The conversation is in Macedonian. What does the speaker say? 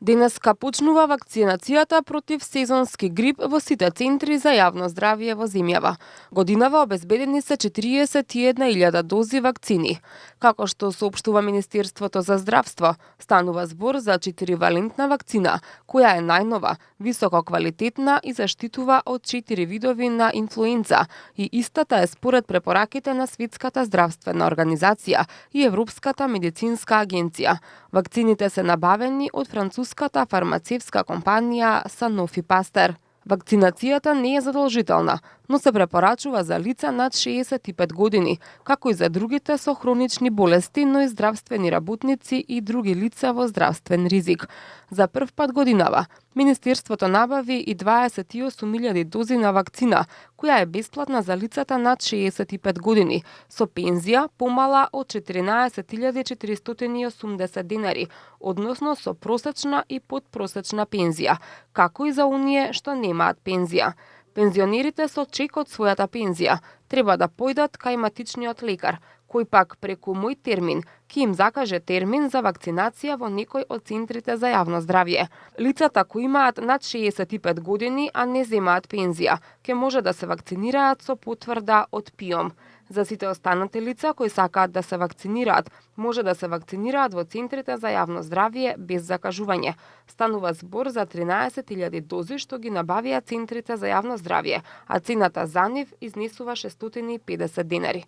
Денеска почнува вакцинацијата против сезонски грип во сите центри за јавно здравје во земјава. Годинава обезбедени се 41.000 дози вакцини. Како што соопштува Министерството за здравство, станува збор за 4-валентна вакцина, која е најнова, високо квалитетна и заштитува од 4 видови на инфлуенца и истата е според препораките на Светската здравствена организација и Европската медицинска агенција. Вакцините се набавени од француската фармацевска компанија Sanofi Pasteur. Вакцинацијата не е задолжителна, но се препорачува за лица над 65 години, како и за другите со хронични болести, но и здравствени работници и други лица во здравствен ризик. За прв пат годинава, Министерството набави и 28.000 дози на вакцина, која е бесплатна за лицата над 65 години, со пензија помала од 14.480 денари, односно со просечна и подпросечна пензија, како и за оние што немаат пензија. Пензионерите со чек од својата пензија треба да појдат кај матичниот лекар, кој пак преку Мој термин ќе им закаже термин за вакцинација во некој од центрите за јавно здравје. Лицата кои имаат над 65 години, а не земаат пензија, ќе може да се вакцинираат со потврда од ПИОМ. За сите останати лица кои сакаат да се вакцинираат, може да се вакцинираат во центрите за јавно здравје без закажување. Станува збор за 13.000 дози што ги набавија центрите за јавно здравје, а цената за нив изнесува 650 денари.